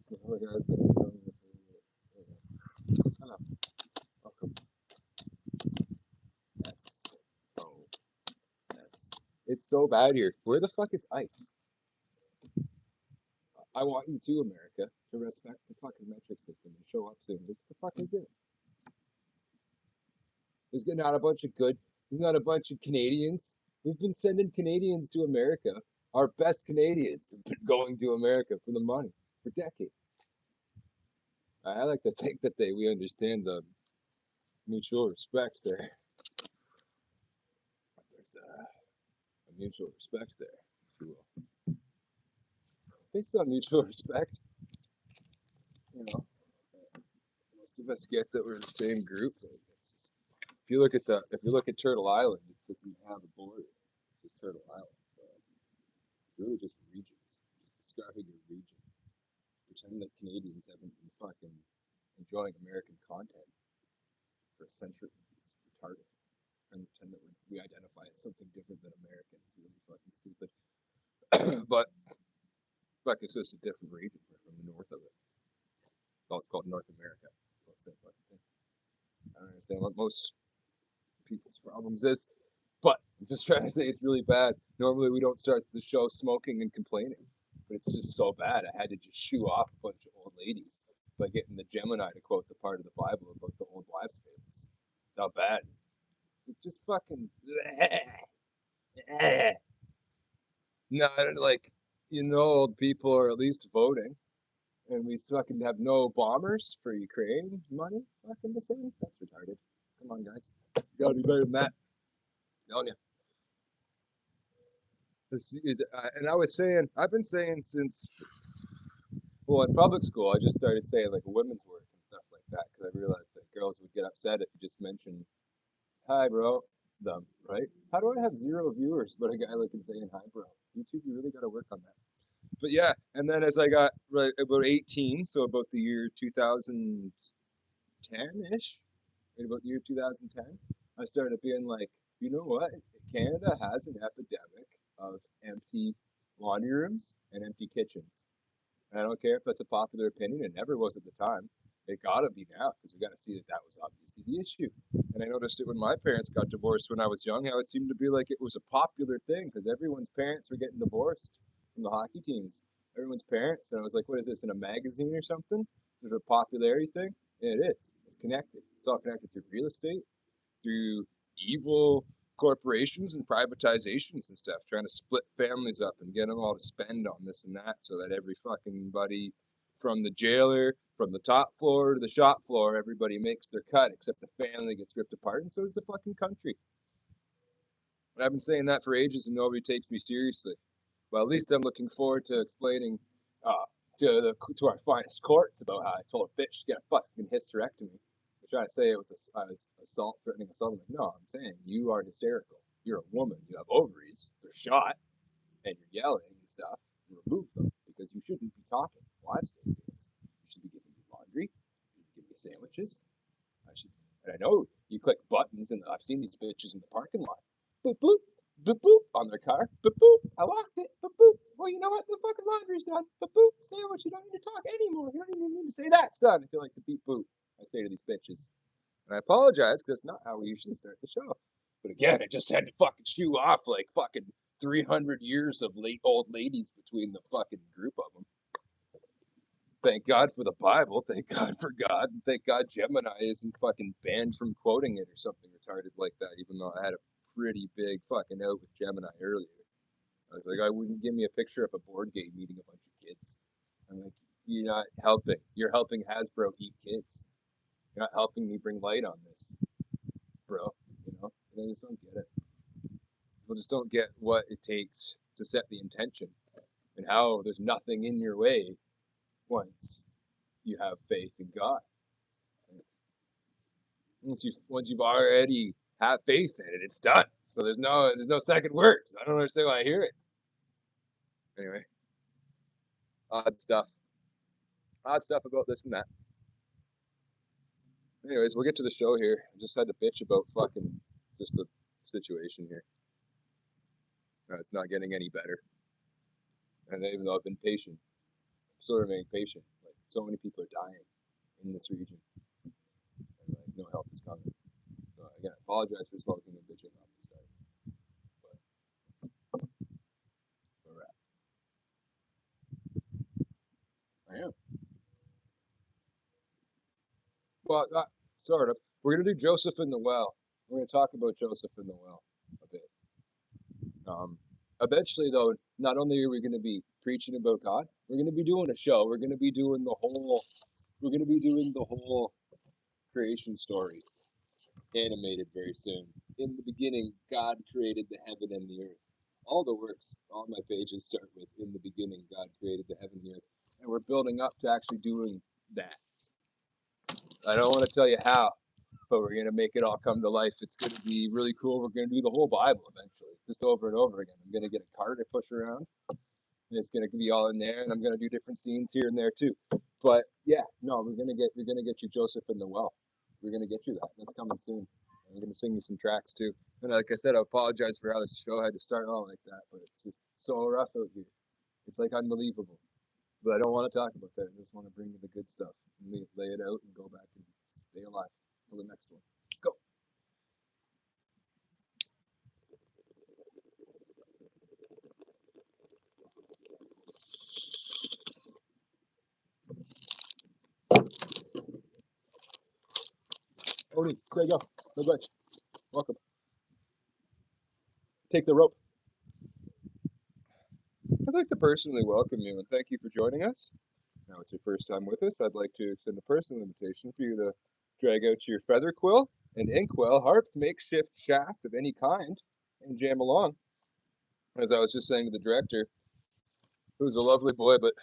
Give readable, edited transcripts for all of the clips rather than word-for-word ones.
Oh, guys, oh, welcome. That's oh, that's it's so bad here. Where the fuck is ice? I want you to America to respect the fucking metric system and show up soon. What the fuck is this? There's not a bunch of good. There's not a bunch of Canadians. We've been sending Canadians to America. Our best Canadians have been going to America for the money for decades. I like to think that we understand the mutual respect there. There's a mutual respect there, if you will. Based on mutual respect, you know, most of us get that we're in the same group. If you look at Turtle Island, it doesn't have a border. It's just Turtle Island. So it's really just regions. Just describing a region. Pretend that Canadians haven't been fucking enjoying American content for a century. It's retarded. And pretend that we identify as something different than Americans. It's really fucking stupid. But fuck, it's just a different region. We're from the north of it. Well, it's called North America. That's it. I don't understand what most people's problems is. But I'm just trying to say it's really bad. Normally we don't start the show smoking and complaining, but it's just so bad. I had to just shoo off a bunch of old ladies by getting the Gemini to quote the part of the Bible about the old wives' fables. It's not bad. It's just fucking not like old people are at least voting, and we fucking have no bombers for Ukraine money. Fucking the same. That's retarded. Come on, guys. You gotta be better than that. Don't you? And I was saying, I've been saying since, well, in public school, I just started saying like women's work and stuff like that because I realized that girls would get upset if you just mentioned, hi, bro, them, right? How do I have 0 viewers but a guy looking saying, hi, bro? YouTube, you really got to work on that. But yeah, and then as I got right about 18, so about the year 2010-ish, in about the year 2010, I started being like, you know what? Canada has an epidemic of empty laundry rooms and empty kitchens. And I don't care if that's a popular opinion. It never was at the time. It gotta be now because we gotta see that that was obviously the issue. And I noticed it when my parents got divorced when I was young, how it seemed to be like it was a popular thing because everyone's parents were getting divorced from the hockey teams. Everyone's parents. And I was like, what is this in a magazine or something? Is it a popularity thing? And it is. It's connected. It's all connected through real estate, through evil corporations and privatizations and stuff, trying to split families up and get them all to spend on this and that so that every fucking buddy from the jailer, from the top floor to the shop floor, everybody makes their cut except the family gets ripped apart and so does the fucking country. And I've been saying that for ages and nobody takes me seriously. Well, at least I'm looking forward to explaining uh, to our finest courts about how I told a bitch to get a fucking hysterectomy. They're trying to say it was assault, threatening assault. I'm like, no, I'm saying you are hysterical. You're a woman. You have ovaries. They're shot, and you're yelling and stuff. Remove them because you shouldn't be talking while I'm saying things. You should be giving me laundry. You should be giving me sandwiches. I should, and I know you click buttons, and I've seen these bitches in the parking lot. Boop boop, boop boop on their car. Boop boop. I locked it. Boop boop. Well, you know what? The fucking laundry's done. Boop boop. Sandwich. You don't need to talk anymore. You don't even need to say that's done. I feel like the beep boop. I say to these bitches, and I apologize because that's not how we usually start the show. But again, I just had to fucking shoo off like fucking 300 years of late old ladies between the fucking group of them. Thank God for the Bible. Thank God for God. And thank God Gemini isn't fucking banned from quoting it or something retarded like that, even though I had a pretty big fucking out with Gemini earlier. I was like, I wouldn't give me a picture of a board game eating a bunch of kids. I'm like, you're not helping. You're helping Hasbro eat kids. You're not helping me bring light on this, bro. And I just don't get it. People just don't get what it takes to set the intention and how there's nothing in your way once you have faith in God. Once you've already have faith in it, it's done. So there's no second words. I don't understand why I hear it. Anyway, odd stuff. Odd stuff about this and that. Anyways, we'll get to the show here. I just had to bitch about fucking just the situation here. It's not getting any better. And even though I've been patient, I'm still remaining patient. Like so many people are dying in this region, and like no help is coming. So again, I apologize for smoking and bitching off the start, but it's all right. I am. Well, sort of. We're gonna do Joseph in the well. We're gonna talk about Joseph in the well a bit. Eventually, though, not only are we gonna be preaching about God, we're gonna be doing a show. We're gonna be doing the whole. We're gonna be doing the whole creation story animated very soon. In the beginning, God created the heaven and the earth. All the works, all my pages start with "In the beginning, God created the heaven and the earth," and we're building up to actually doing that. I don't want to tell you how, but we're gonna make it all come to life. It's gonna be really cool. We're gonna do the whole Bible eventually, just over and over again. I'm gonna get a cart to push around, and it's gonna be all in there, and I'm gonna do different scenes here and there too. But yeah, no, we're gonna get you Joseph in the well. We're gonna get you that. That's coming soon. I'm gonna sing you some tracks too. And like I said, I apologize for how the show had to start all like that, but it's just so rough out here. It's like unbelievable. But I don't want to talk about that. I just want to bring you the good stuff and lay it out and go back and stay alive till the next one. Let's go. Odie, say go. No glitch. Welcome. Take the rope. I'd like to personally welcome you and thank you for joining us. Now it's your first time with us. I'd like to extend a personal invitation for you to drag out your feather quill and inkwell, harp, makeshift shaft of any kind, and jam along. As I was just saying to the director, who's a lovely boy but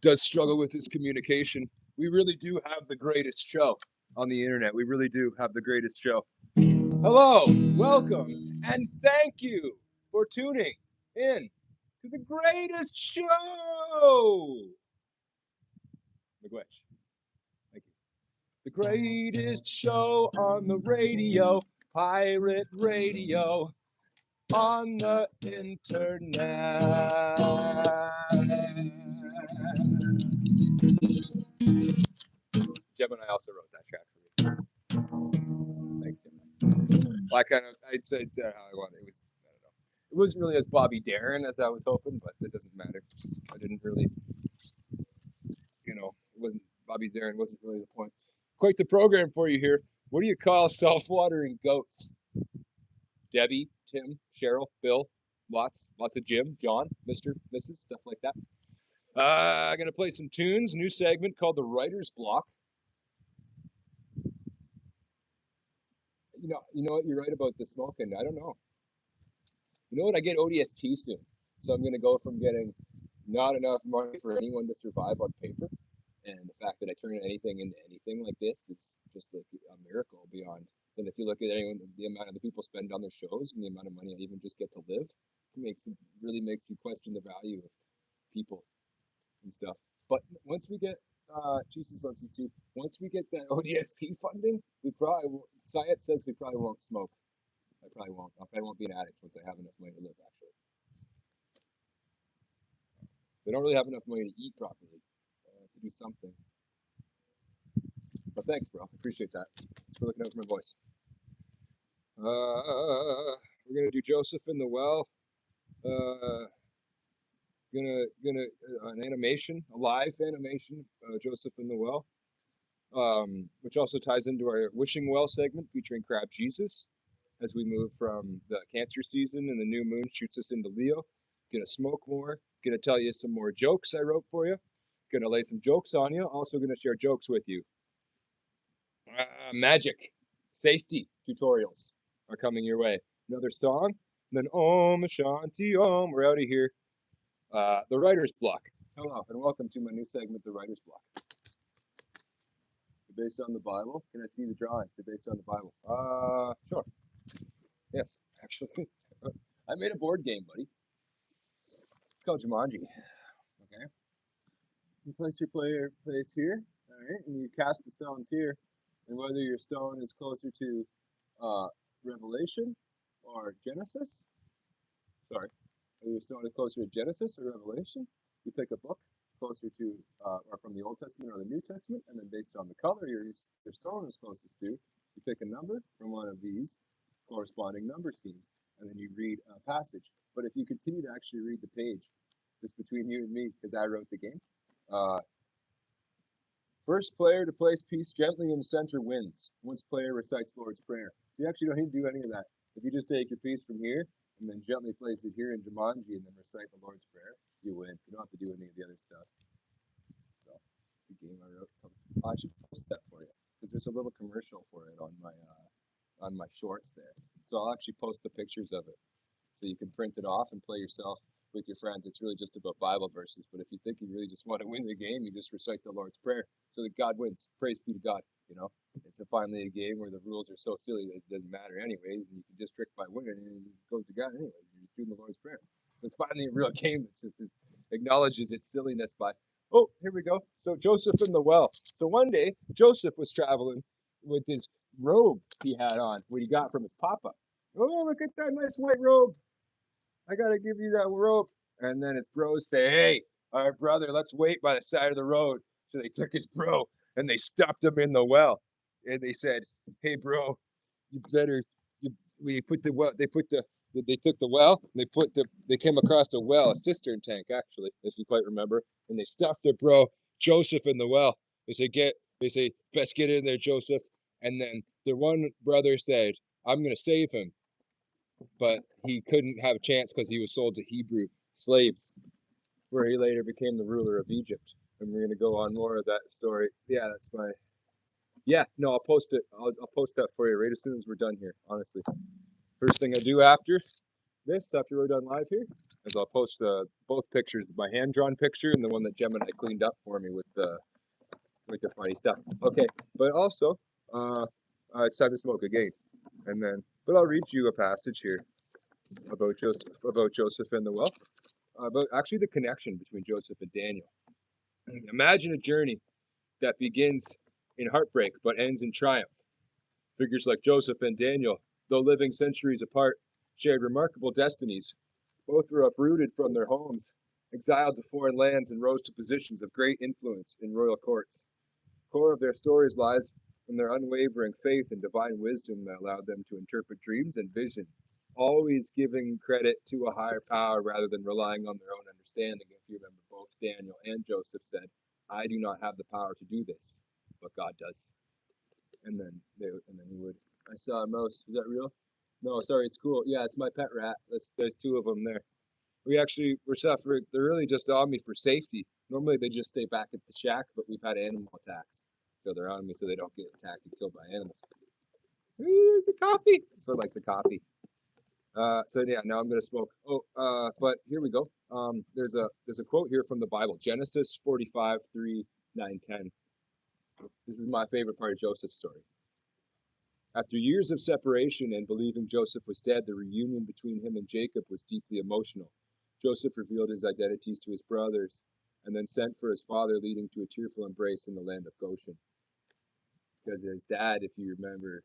does struggle with his communication, we really do have the greatest show on the internet. We really do have the greatest show. Hello, welcome, and thank you for tuning in to the greatest show. McGwetch, thank you. The greatest show on the radio, pirate radio, on the internet. Gemini also wrote that track for me. Thanks, Gemini. Well, I'd say how I wanted. It was, I don't know. It wasn't really as Bobby Darin as I was hoping, but it doesn't matter. I didn't really, it wasn't, Bobby Darin wasn't really the point. Quite the program for you here. What do you call self-watering goats? Debbie, Tim, Cheryl, Bill, lots of Jim, John, Mr., Mrs., stuff like that. I'm gonna play some tunes. New segment called the Writer's Block. You know what? You're right about the smoking. I don't know. You know what? I get ODST soon, so I'm gonna go from getting not enough money for anyone to survive on paper, and the fact that I turn anything into anything like this, it's just like a miracle beyond. And if you look at anyone, the amount of the people spend on their shows and the amount of money I even just get to live, really makes you question the value of people and stuff. But once we get Jesus loves you too. Once we get that ODSP funding, we probably Syed says we probably won't smoke. I probably won't. I probably won't be an addict once I have enough money to live. Actually, they don't really have enough money to eat properly to do something. But thanks, bro. I appreciate that. Thanks for looking out for my voice. We're gonna do Joseph in the well. Gonna an animation, a live animation, Joseph in the well, which also ties into our wishing well segment featuring Crab Jesus as we move from the Cancer season and the new moon shoots us into Leo. Gonna smoke more. Gonna tell you some more jokes I wrote for you. Gonna lay some jokes on you. Also gonna share jokes with you. Magic, safety tutorials are coming your way. Another song, and then Om Shanti Om. We're out of here. The Writer's Block. Hello, and welcome to my new segment, The Writer's Block. They're based on the Bible. Can I see the drawings? They're based on the Bible. Sure. Yes, actually. I made a board game, buddy. It's called Jumanji. Okay. You place your player place here, all right, and you cast the stones here, and whether your stone is closer to Revelation or Genesis, sorry, whether your stone is closer to Genesis or Revelation, you pick a book closer to or from the the Old Testament or the New Testament, and then based on the color your stone is closest to, you pick a number from one of these corresponding number schemes, and then you read a passage. But if you continue to actually read the page, just between you and me, because I wrote the game, uh, first player to place piece gently in the center wins. Once player recites Lord's Prayer. So you actually don't need to do any of that. If you just take your piece from here and then gently place it here in Jumanji and then recite the Lord's Prayer, you win. You don't have to do any of the other stuff. So the game I wrote. I should post that for you because there's a little commercial for it on my shorts there. So I'll actually post the pictures of it so you can print it off and play yourself with your friends. It's really just about Bible verses. But if you think you really just want to win the game, you just recite the Lord's Prayer so that God wins. Praise be to God. You know, it's finally a game where the rules are so silly that it doesn't matter anyways, and you can just trick by winning, and it goes to God anyways. You're just doing the Lord's Prayer. So it's finally a real game that just acknowledges its silliness by, oh, here we go. So Joseph in the well. So one day, Joseph was traveling with his robe he had on, what he got from his papa. Oh, look at that nice white robe. I gotta give you that rope. And then his bros say, hey, all right, brother, let's wait by the side of the road. So they took his bro and they stuffed him in the well. And they said, hey, bro, you better, we put the well, they took the well, they came across a well, a cistern tank, actually, if you quite remember. And they stuffed their bro, Joseph, in the well. They say, best get in there, Joseph. And then the one brother said, I'm going to save him, but he couldn't have a chance because he was sold to Hebrew slaves, where he later became the ruler of Egypt. And we're going to go on more of that story. Yeah, that's my. Yeah, no, I'll post it. I'll post that for you right as soon as we're done here, honestly. First thing I do after this, after we're done live here, is I'll post both pictures, my hand-drawn picture and the one that Gemini cleaned up for me with the funny stuff. Okay, but also, it's time to smoke again. And then, but I'll read you a passage here about Joseph and the well, about actually the connection between Joseph and Daniel. Imagine a journey that begins in heartbreak but ends in triumph. Figures like Joseph and Daniel, though living centuries apart, shared remarkable destinies. Both were uprooted from their homes, exiled to foreign lands, and rose to positions of great influence in royal courts. The core of their stories lies in their unwavering faith and divine wisdom that allowed them to interpret dreams and vision, always giving credit to a higher power rather than relying on their own understanding. If you remember, both Daniel and Joseph said, I do not have the power to do this, but God does. And then he would. I saw a mouse. Is that real? No, sorry, it's cool. Yeah, it's my pet rat. There's two of them there. We're suffering. They're really just on me for safety. Normally they just stay back at the shack, but we've had animal attacks, so they're on me so they don't get attacked and killed by animals. Ooh, it's a coffee. This one likes a coffee. So yeah, now I'm gonna smoke. Oh, but here we go. There's a quote here from the Bible, Genesis 45, 3, 9, 10. This is my favorite part of Joseph's story. After years of separation and believing Joseph was dead, the reunion between him and Jacob was deeply emotional. Joseph revealed his identities to his brothers and then sent for his father, leading to a tearful embrace in the land of Goshen. Because his dad, if you remember,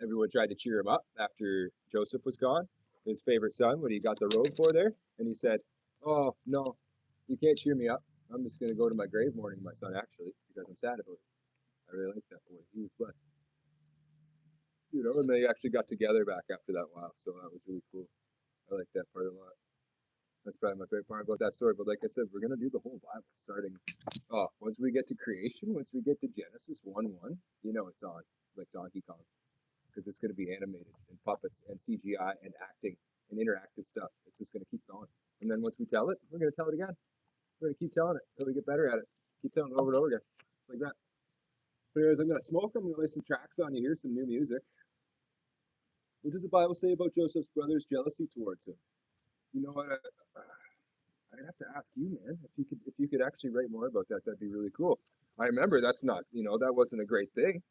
everyone tried to cheer him up after Joseph was gone, his favorite son, what he got the robe for there. And he said, oh, no, you can't cheer me up. I'm just going to go to my grave mourning my son, actually, because I'm sad about it. I really like that boy. He was blessed. You know, and they actually got together back after that while, so that was really cool. I like that part a lot. That's probably my favorite part about that story. But like I said, we're gonna do the whole Bible starting. Once we get to creation, once we get to Genesis 1:1, you know it's on, like Donkey Kong, because it's gonna be animated and puppets and CGI and acting and interactive stuff. It's just gonna keep going. And then once we tell it, we're gonna tell it again. We're gonna keep telling it until we get better at it. Keep telling it over and over again, like that. So anyways, I'm gonna smoke. I'm gonna lay some tracks on you here, some new music. What does the Bible say about Joseph's brother's jealousy towards him? You know what? I'd have to ask you, man. If you could actually write more about that, that'd be really cool. I remember that's not, that wasn't a great thing.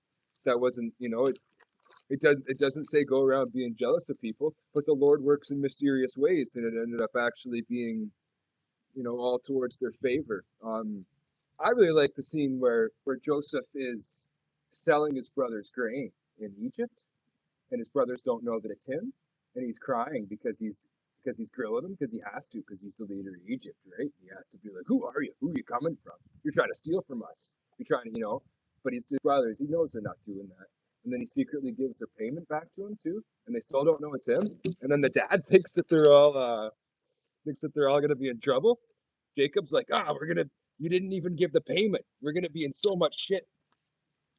That wasn't, it doesn't say go around being jealous of people, but the Lord works in mysterious ways, and it ended up actually being, all towards their favor. I really like the scene where Joseph is selling his brother's grain in Egypt, and his brothers don't know that it's him, and he's crying because because he's grilling him because he has to because he's the leader of Egypt, right? He has to be like, who are you? Who are you coming from? You're trying to steal from us. You're trying to, But it's his brothers. He knows they're not doing that. And then he secretly gives their payment back to him too, and they still don't know it's him. And then the dad thinks that they're all gonna be in trouble. Jacob's like, you didn't even give the payment. We're gonna be in so much shit.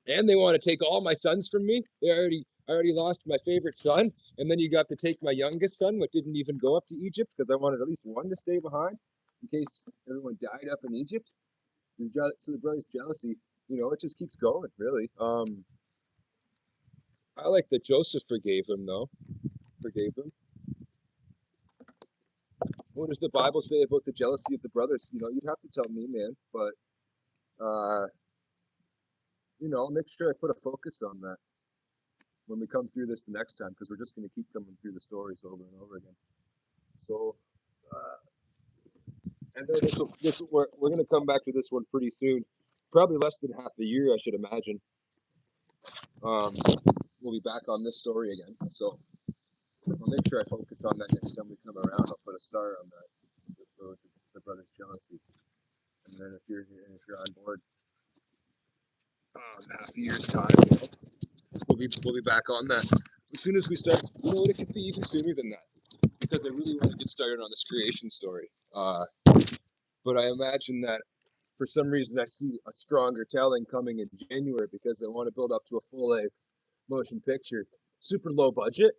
And they want to take all my sons from me. I already lost my favorite son, and then you got to take my youngest son, what didn't even go up to Egypt because I wanted at least one to stay behind in case everyone died up in Egypt. So the brothers' jealousy, it just keeps going, really. I like that Joseph forgave him, though. Forgave him. What does the Bible say about the jealousy of the brothers? You'd have to tell me, man. But I'll make sure I put a focus on that when we come through this the next time, because we're just going to keep coming through the stories over and over again. So, and then we're going to come back to this one pretty soon, probably less than half a year, I should imagine. We'll be back on this story again. So I'll make sure I focus on that next time we come around. I'll put a star on that, the brothers' jealousy. And then if you're on board, in half a year's time, we'll be back on that. As soon as we start, it could be even sooner than that, because I really want to get started on this creation story. But I imagine that for some reason I see a stronger telling coming in January, because I want to build up to a full-length motion picture, super low budget,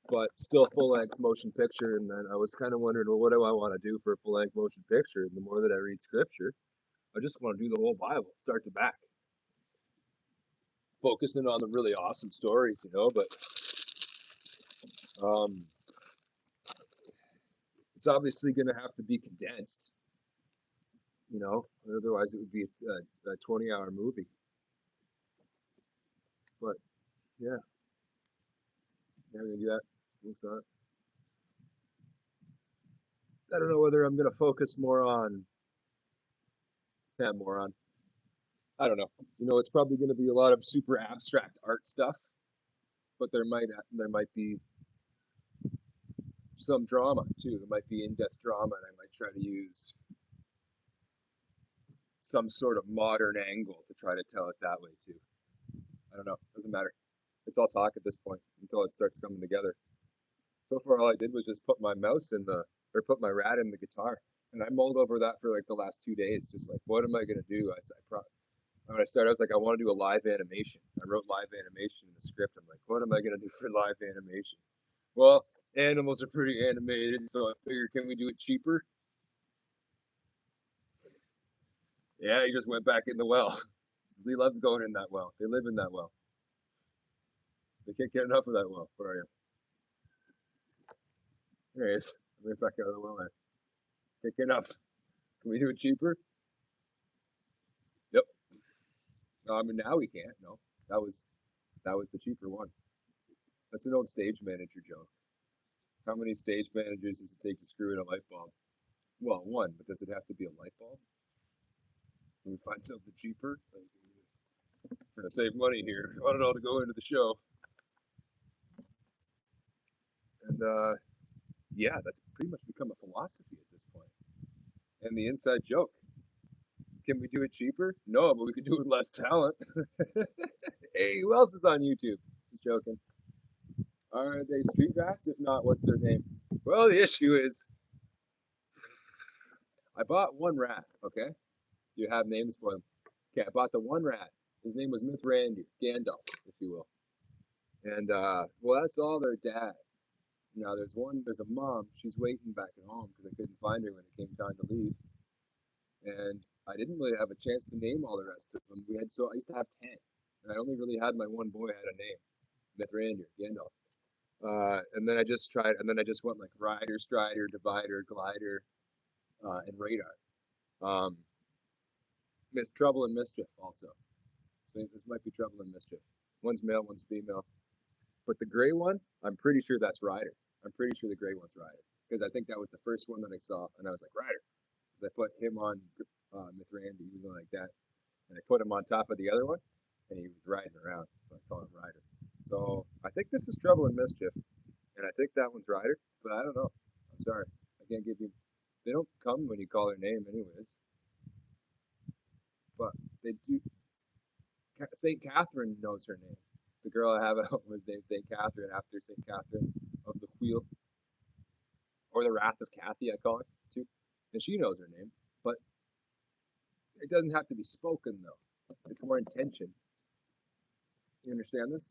but still full-length motion picture. And then I was kind of wondering, well, what do I want to do for a full-length motion picture? And the more that I read scripture, I just want to do the whole Bible, start to back, focusing on the really awesome stories, but it's obviously going to have to be condensed, otherwise it would be a 20-hour movie. But yeah, we're going to do that. What's that? I don't know whether I'm going to focus more on, I don't know. It's probably going to be a lot of super abstract art stuff, but there might be some drama too. There might be in-depth drama, and I might try to use some sort of modern angle to try to tell it that way too. I don't know. Doesn't matter. It's all talk at this point until it starts coming together. So far, all I did was just put my put my rat in the guitar, and I mulled over that for like the last 2 days. Just like, what am I gonna do? When I started, I was like, I want to do a live animation. I wrote live animation in the script. I'm like, what am I gonna do for live animation? Well, animals are pretty animated, so I figured, can we do it cheaper? Yeah, he just went back in the well. He loves going in that well. They live in that well. They can't get enough of that well. Where are you? There he is. Right back out of the well there. Can't get enough. Can we do it cheaper? Yep. No, I mean, now we can't. No, that was the cheaper one. That's an old stage manager joke. How many stage managers does it take to screw in a light bulb? Well, one, but does it have to be a light bulb? Can we find something cheaper? We're gonna save money here. I want it all to go into the show. And yeah, that's pretty much become a philosophy at this point. And the inside joke. Can we do it cheaper? No, but we could do it with less talent. Hey, who else is on YouTube? Just joking. Are they street rats? If not, what's their name? Well, the issue is, I bought one rat, okay? You have names for them. Okay, I bought the one rat. His name was Mithrandir, Gandalf, if you will. And, well, that's all their dad. Now, there's a mom. She's waiting back at home because I couldn't find her when it came time to leave. And I didn't really have a chance to name all the rest of them. I used to have 10. And I only really had my one boy had a name, Mithrandir, Gandalf. And then I just went like Rider, Strider, Divider, Glider, and Radar. Miss Trouble and Mischief also. So this might be Trouble and Mischief. One's male, one's female. But the gray one, I'm pretty sure that's Rider. I'm pretty sure the gray one's Rider, because I think that was the first one that I saw, and I was like, Rider. Because I put him on Mithrandir, he was like that, and I put him on top of the other one, and he was riding around, so I call him Rider. So I think this is Trouble and Mischief, and I think that one's Ryder, but I don't know. I'm sorry, I can't give you. They don't come when you call their name, anyways. But they do. Saint Catherine knows her name. The girl I have at home was named Saint Catherine after Saint Catherine of the Wheel, or the Wrath of Cathy, I call it too. And she knows her name, but it doesn't have to be spoken though. It's more intention. You understand this?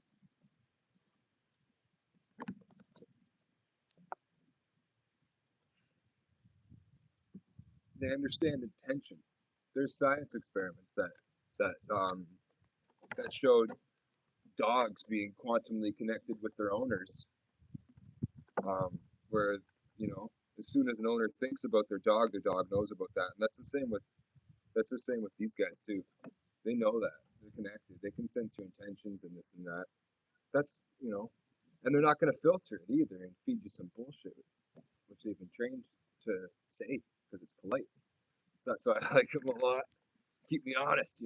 They understand intention. There's science experiments that showed dogs being quantumly connected with their owners, where you know as soon as an owner thinks about their dog, the dog knows about that, and that's the same with these guys too. They know that they're connected. They can sense your intentions and this and that. That's and they're not going to filter it either and feed you some bullshit, which they've been trained to say because it's polite. So that's why I like them a lot. Keep me honest.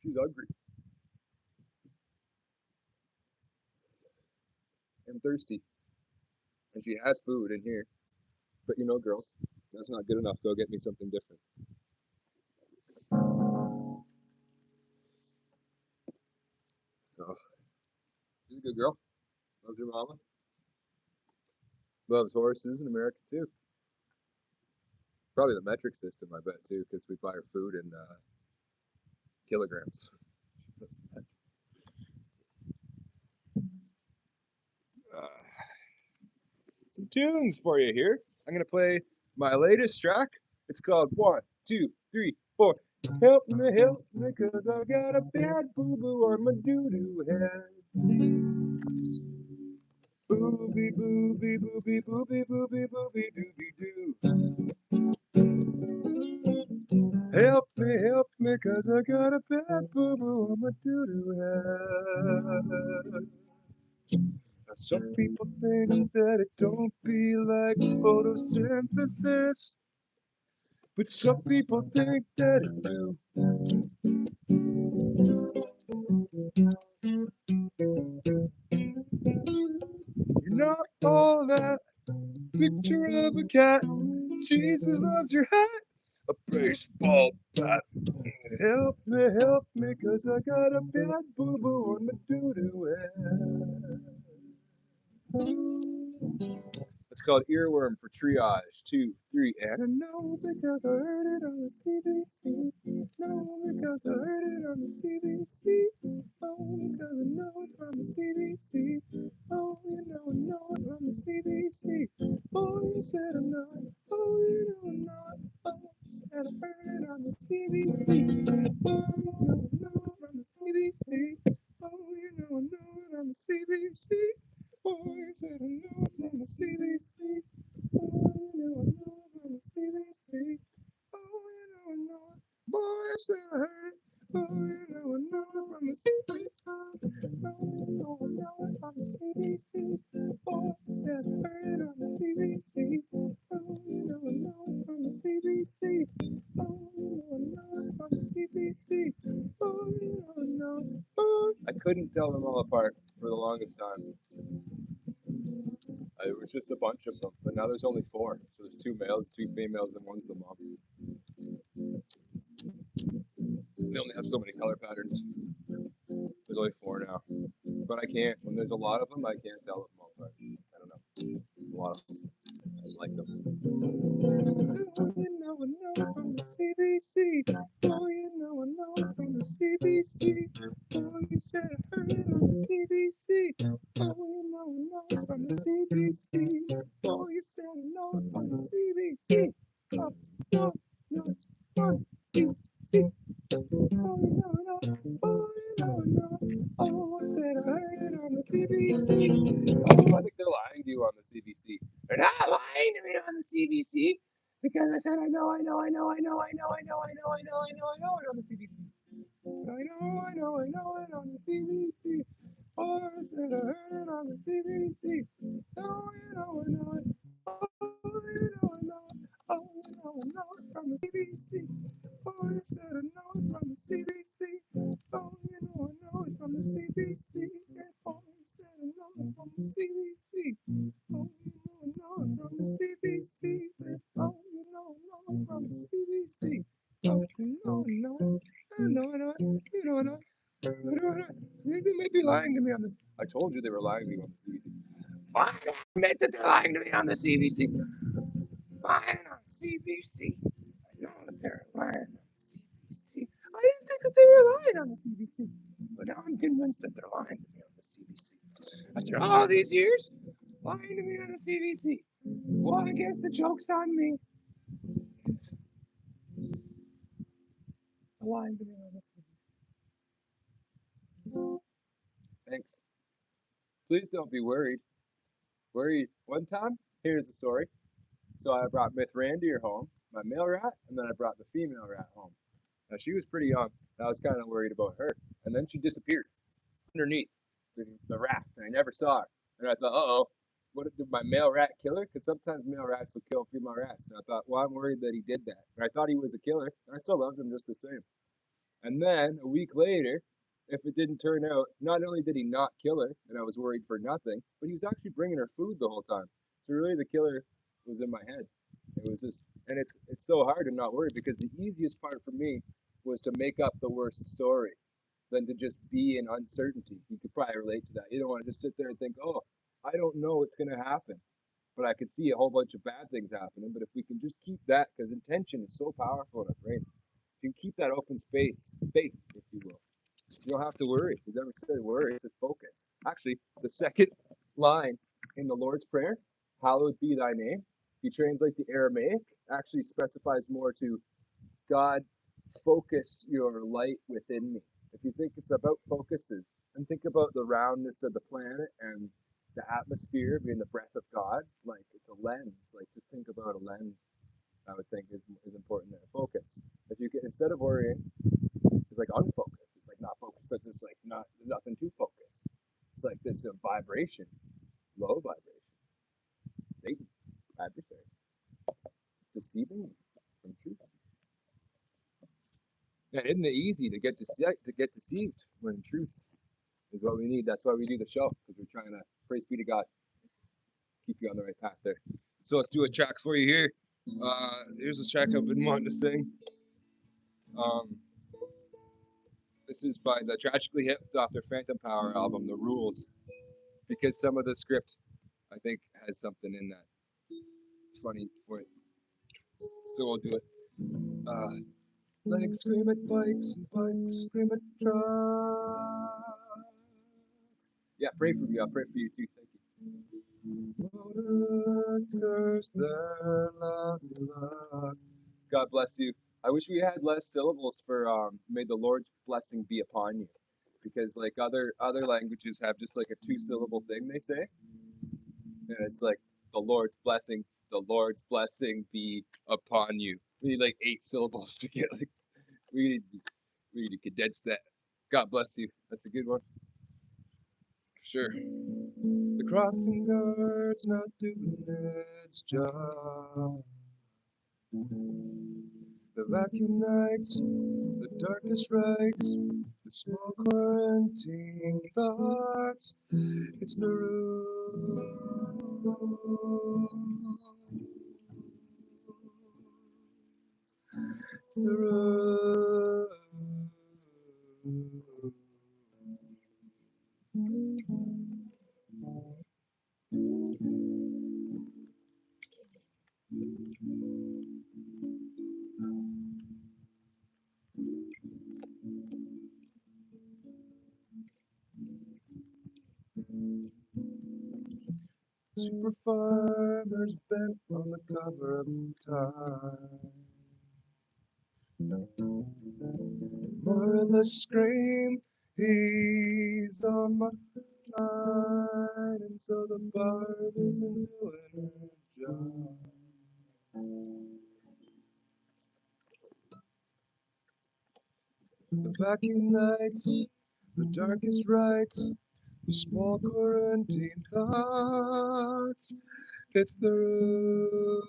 She's hungry and thirsty, and she has food in here. But girls, that's not good enough. Go get me something different. So she's a good girl. Loves her mama. Loves horses in America too. Probably the metric system, I bet too, because we buy her food in kilograms. Uh, some tunes for you here. I'm gonna play my latest track. It's called 1, 2, 3, 4. Help me, 'cause I got a bad boo boo on my doo doo head. Booby, booby, booby, booby, booby, booby, dooby doo. Help me, 'cause I got a bad boo boo on my doo doo head. Now some people think that it don't be like photosynthesis, but some people think that it do. You're not all that. Picture of a cat. Jesus loves your hat. A baseball bat. Help me, 'cause I got a bad boo boo on my doo doo head. It's called Earworm for Triage. 2, 3, and I know because I heard it on the CBC. No, because I heard it on the CBC. Oh, because I know it from the CBC. Oh, I know it from the CBC. Oh, you said I'm not. Oh, I'm not. Oh, you said I heard it on the CBC. Oh, I know it from the CBC. Oh, I know it on the CBC. Oh, you said I know it from the CBC. Oh, I know it from the CBC. Oh, I know it. Boy, I said I heard. Oh, I know it from the CBC. Oh, I know it from the CBC. Oh, I said I heard it on the CBC. Oh, I know it from the CBC. Oh, I know it from the CBC. Oh, I know. Oh, I couldn't tell them all apart for the longest time. It was just a bunch of them, but now there's only 4. So there's 2 males, 2 females, and one's the mom. They only have so many color patterns. There's only 4 now, but I can't. When there's a lot of them, I can't tell them all apart. I don't know. A lot of them. I like them. Oh, you know it from the CBC. Oh, you know it from the CBC. Oh, you said I heard it on the CBC. Oh, you know it from the CBC. Oh, you said I know it from the CBC. Oh, no, no, no, CBC. Oh, you know it. Oh, you know it. Oh, I said I heard it on the CBC. Oh, I think they're lying to you on the CBC. They're not lying to me on the CBC because I said I know it on the CBC. I know it on the CBC. Oh, I said I heard it on the CBC. Oh, I know it. Oh, I know it. Oh, I know from the CBC. Oh, you said I know it from the CBC. Oh, you know it from the CBC. Oh, you said I know it from the CBC. Oh, you know it from the CBC. Oh, you know it from the CBC. Oh, you know it. I know it. You know it. I think they may be lying to me on this. I told you they were lying to me on the CBC. I admit that they're lying to me on the CBC. Lying on CBC. I know that they're lying on CBC. I didn't think that they were lying on the CBC, but now I'm convinced that they're lying to me on the CBC. After all these years, lying to me on the CBC. Well, I guess the joke's on me. They're lying to me on the CBC. Thanks. Please don't be worried. One time, here's the story. So I brought Mithrandir home, my male rat, and then I brought the female rat home. Now she was pretty young. I was kind of worried about her, and then she disappeared underneath the raft, and I never saw her. And I thought, oh, what did my male rat kill her? Because sometimes male rats will kill female rats. And I thought, well, I'm worried that he did that. And I thought he was a killer, and I still loved him just the same. And then a week later, if it didn't turn out, not only did he not kill her, and I was worried for nothing, but he was actually bringing her food the whole time. So really, the killer was in my head. It was just, and it's so hard to not worry because the easiest part for me was to make up the worst story than to just be in uncertainty. You could probably relate to that. You don't want to just sit there and think, oh, I don't know what's going to happen, but I could see a whole bunch of bad things happening. But if we can just keep that, because intention is so powerful in our brain, you can keep that open space, faith, if you will. You don't have to worry. It never said worry, it said focus. Actually, the second line in the Lord's Prayer, hallowed be thy name, if you translate the Aramaic, actually specifies more to God, focus your light within me. If you think it's about focuses, and think about the roundness of the planet and the atmosphere being the breath of God, like it's a lens. Like just think about a lens. I would think is important there. Focus. If you get instead of worrying, it's like unfocused. It's like not focused. It's just like not nothing to focus. It's like this vibration, low vibration. Satan, adversary, deceiving you from truth. And isn't it easy to get deceived when truth is what we need? That's why we do the show, because we're trying to, praise be to God, keep you on the right path there. So let's do a track for you here. Here's a track I've been wanting to sing. This is by the Tragically Hip off their Phantom Power album, The Rules, because some of the script, I think, has something in that. It's funny for it. So we'll do it. Like scream at bikes and bikes scream at trucks. Yeah, pray for me. I'll pray for you too. Thank you. Motorists curse their luck. God bless you. I wish we had less syllables for may the Lord's blessing be upon you. Because like other languages have just like a 2-syllable thing they say. And it's like the Lord's blessing be upon you. We need like 8 syllables to get like we need to condense that. God bless you. That's a good one. Sure. The crossing guard's not doing its job. The vacuum nights, the darkest rites, the small quarantine thoughts. It's the room. It's the room. Super farmers bent on the cover of time. More or less scream, he's on my line, and so the barb isn't doing her job. The vacuum nights, the darkest rites, the small quarantine thoughts. It's the room.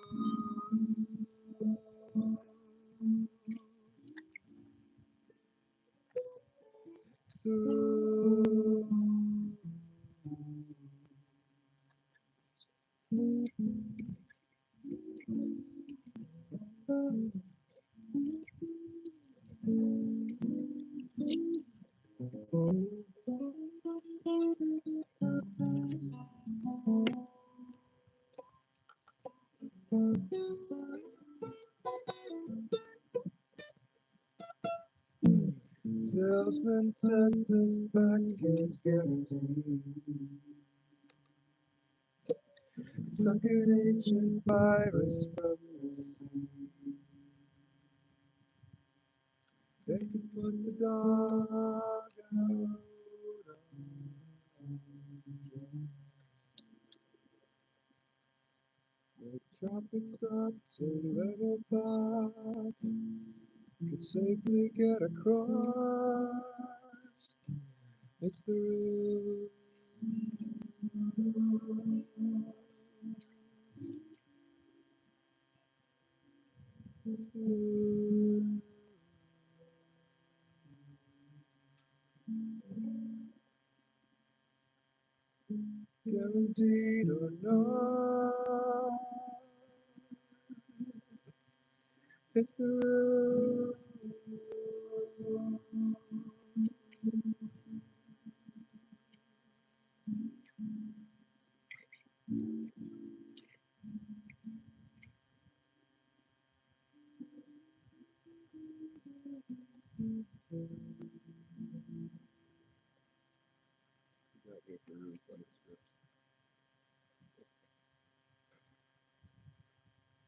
Salesman said this package guaranteed. It's like an ancient virus from the sea. They can put the dog out. The traffic stops in little thoughts could safely get across. It's the road. It's the road. Guaranteed or not, it's the road.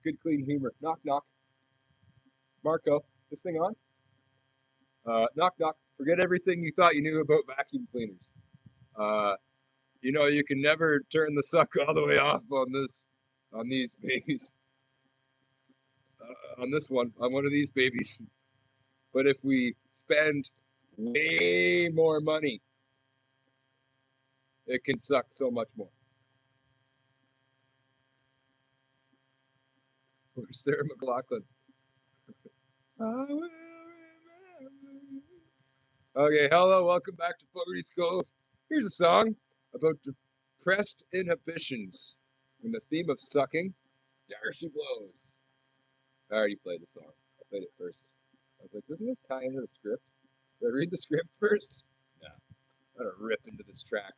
Good clean humor. Knock knock. Marco, this thing on? Knock knock. Forget everything you thought you knew about vacuum cleaners. Uh, you can never turn the suck all the way off on these babies. On this one, on one of these babies. But if we spend way more money, it can suck so much more. Where's Sarah McLachlan? I will remember you. Okay, hello, welcome back to Fogarty's Cove. Here's a song about depressed inhibitions and the theme of sucking. There she blows. I already played the song. I played it first. I was like, doesn't this tie into the script? Did I read the script first? No. I'm gonna rip into this track.